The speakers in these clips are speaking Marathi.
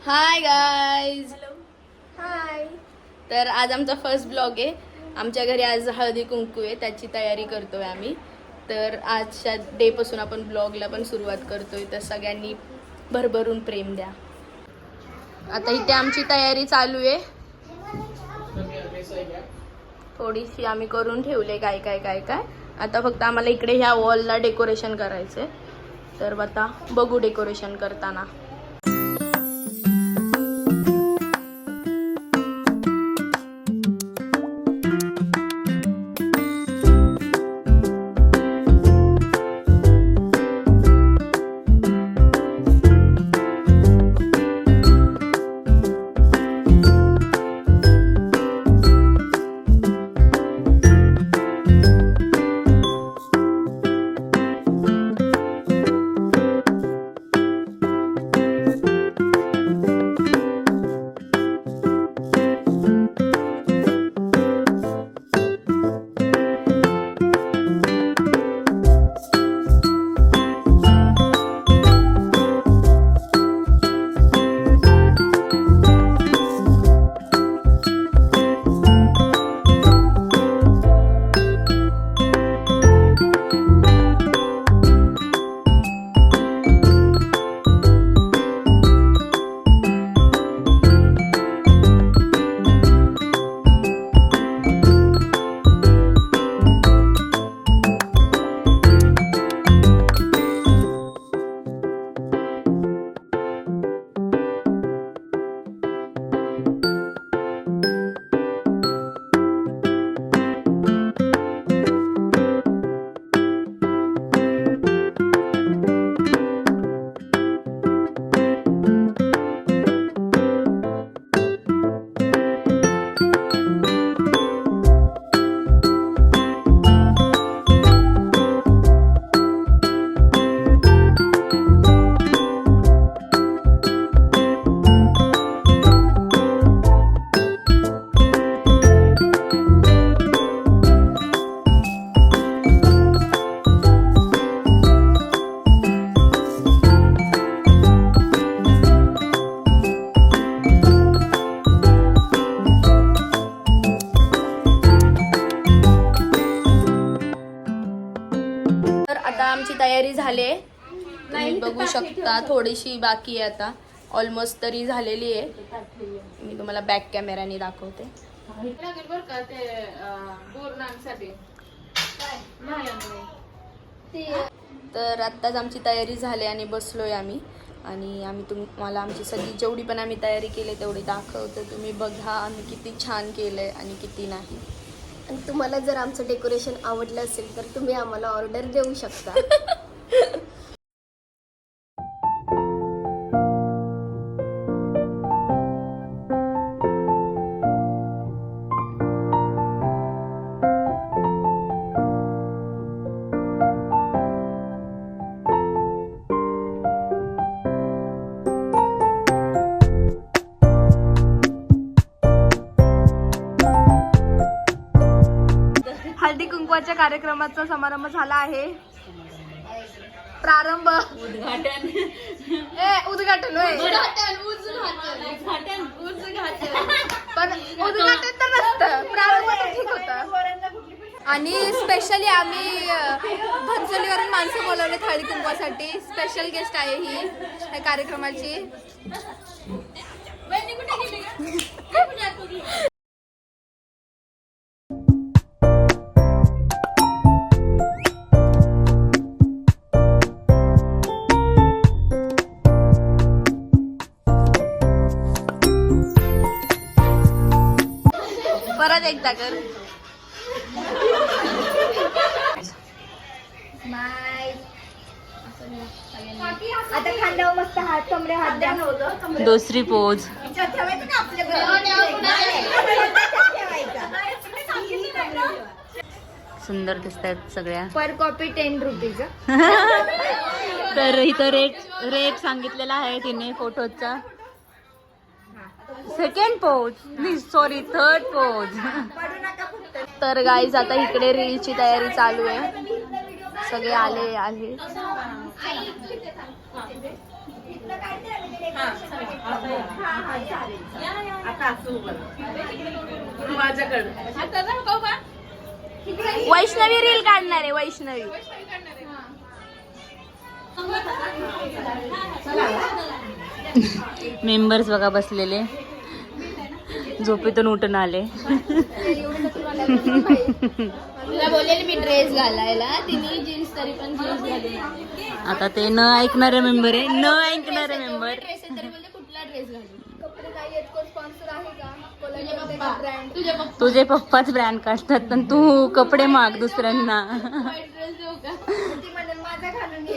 Hi guys. हाय. तर आज आमचा फर्स्ट ब्लॉग आहे. आमच्या घरी आज हळदी कुंकू आहे, त्याची तयारी करतोय आम्ही. तर आजच्या डेपासून आपण ब्लॉगला पण सुरुवात करतोय. तर सगळ्यांनी भरभरून प्रेम द्या. आता इथे आमची तयारी चालू आहे. थोडीशी आम्ही करून ठेवले काय काय काय काय. आता फक्त आम्हाला इकडे ह्या वॉलला डेकोरेशन करायचंय. तर आता बघू डेकोरेशन करताना. आमची तयारी झाली. तुम्ही बघू शकता थोडीशी बाकी आहे. आता ऑलमोस्ट तरी झालेली आहे. मी तुम्हाला बॅक कॅमेराने दाखवते. तर आत्ताच आमची तयारी झाली आणि बसलोय आम्ही. आणि आम्ही तुम्हाला आमची सगळी जेवढी पण आम्ही तयारी केली तेवढी दाखवतो. तुम्ही बघा आम्ही किती छान केलंय आणि किती नाही. आणि तुम्हाला जर आमचं डेकोरेशन आवडलं असेल तर तुम्ही आम्हाला ऑर्डर देऊ शकता. हळदी कुंकवाच्या कार्यक्रमाचा समारंभ झाला आहे. प्रारंभ उद्घाटन पण उद्घाटन तर नसतं, प्रारंभ तर ठीक होतं. आणि स्पेशली आम्ही घनसोलीवरून माणसं बोलवले हळदी कुंकवासाठी. स्पेशल गेस्ट आहे ही या कार्यक्रमाची. परत एकदा कर. आता खांद्यावर मस्त हात कमरे हात द्या. दुसरी पोज. सुंदर दिसतात सगळ्या. पर कॉपी 10 रुपीज. तर इथं रेट सांगितलेला आहे तिने फोटोचा. Second pose, sorry third pose. तर गाईज आता इकडे रीलची तयारी चालू आहे. सगळे आले आले. वैष्णवी रील काढणार आहे वैष्णवी. मेंबर्स बघा बसलेले, झोपेतून उठून आले. तुला बोललेली मी ड्रेस घालायला, तिने जीन्स तरी पण जीन्स घालून. आता ते न ऐकणारे मेंबर आहे, न ऐकणारे मेंबर. ड्रेस आहे तरी बोलते कुठला ड्रेस घालू. कपडे काही आहेत, कोण स्पॉन्सर आहे का? ब्रँड तुझे पप्पाच ब्रँड काढतात पण तू कपडे माग दुसऱ्यांना. ड्रेस देऊ का? ती म्हणेल माझा घालून घे.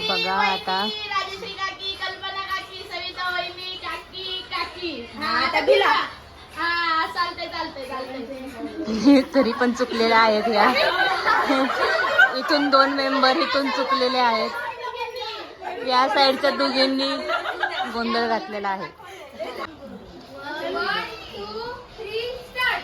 बघा आता राजश्री काकी, कल्पना काकी, सविता वहिनी, काकी काकी. चालतंय. तरी पण चुकलेले आहेत या. इथून 2 मेंबर इथून चुकलेले आहेत. या साईडच्या दोघींनी गोंधळ घातलेला आहे. 1, 2, 3 स्टार्ट.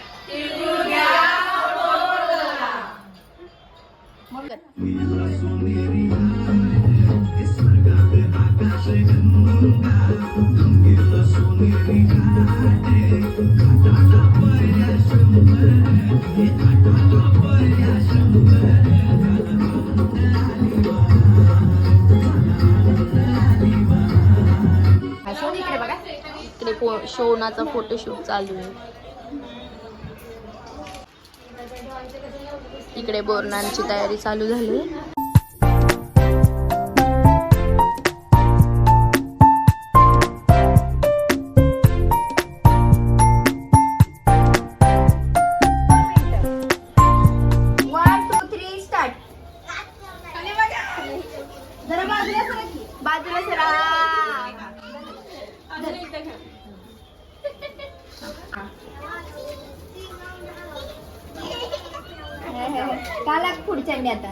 इकडे शोनाचा फोटोशूट चालू आहे. इकडे बोरनांची तयारी चालू झाली. बाजूला सरा. काला पुढच्या आता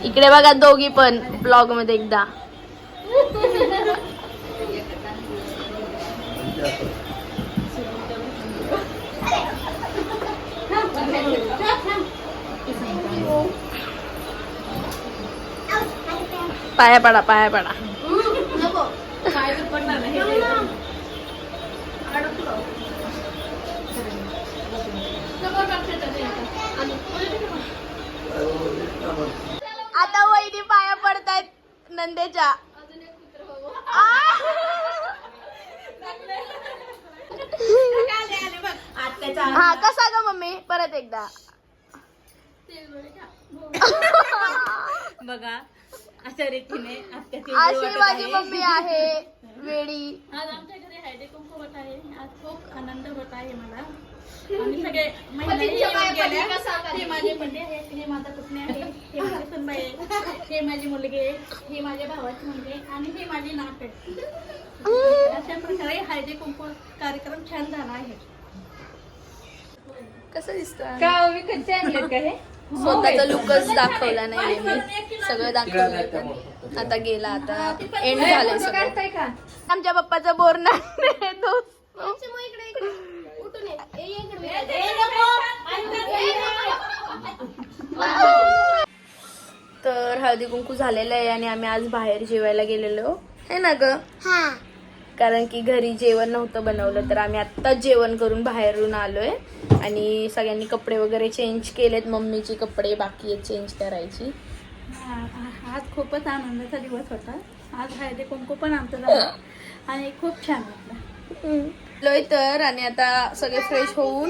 इकडे बघा दोघी पण ब्लॉग मध्ये एकदा. पाया पडा पाया पडा. आता वहिनी पाया पडतायत नंदेच्या. हा कसा ग मम्मी परत एकदा बघा अशा रीतीने अशी माझी मम्मी आहे वेळी. आज आमच्या घरी हळदी कुंकू होत आहे. आज खूप आनंद होत आहे मला. आम्ही सगळे महिलाही येऊन गेल्या. हे माझे पती आहेत, हे माझा पुतणी आहे, हे माझे सुनबाई आहे, हे माझी मुलगी आहे, हे माझ्या भावाची मुलगी आहे आणि हे माझी नात आहे. अशा प्रकारे हळदी कुंकू कार्यक्रम छान झाला आहे. कसं दिसतं का मी कच्चे आणलेत का हे? स्वतःचा लुकच दाखवला नाही मी. सगळं दाखवलं पण आता गेला. आता एंड झालंय सगळं. का आमच्या पप्पाचा बोरना तर हळदी कुंकू झालेलं आहे आणि आम्ही आज बाहेर जेवायला गेलेलो है ना ग. कारण की घरी जेवण नव्हतं बनवलं तर आम्ही आत्ताच जेवण करून बाहेरून आलोय. आणि सगळ्यांनी कपडे वगैरे चेंज केलेत. मम्मीचे कपडे बाकी आहेत चेंज करायची. आज खूपच आनंदाचा दिवस होता. आज हळदी कुंकू पण आमचं झालं आणि खूप छान वाटलं. लोय तर आणि आता सगळे फ्रेश होऊन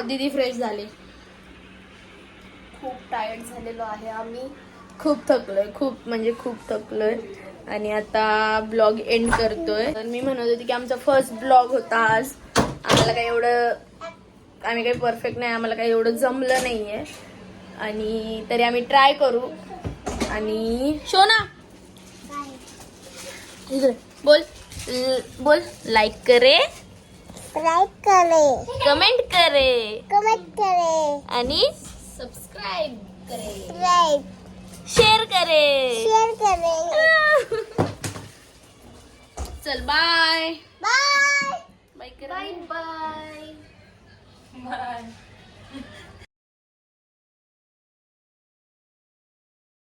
दीदी फ्रेश झाले. खूप टायर्ड झालेलो आहे आम्ही. खूप थकलोय, खूप म्हणजे खूप थकलोय. आणि आता ब्लॉग एंड करतोय. तर मी म्हणत होती की आमचा फर्स्ट ब्लॉग होता आज. आम्हाला काही एवढं आम्ही काही परफेक्ट नाही, आम्हाला काही एवढं जमलं नाहीये आणि तरी आम्ही ट्राय करू. आणि शोना इकडे बोल बोल लाईक करे, कमेंट करे कमेंट करे आणि सबस्क्राइब करे. शेअर करें चल bye bye bye bye bye bye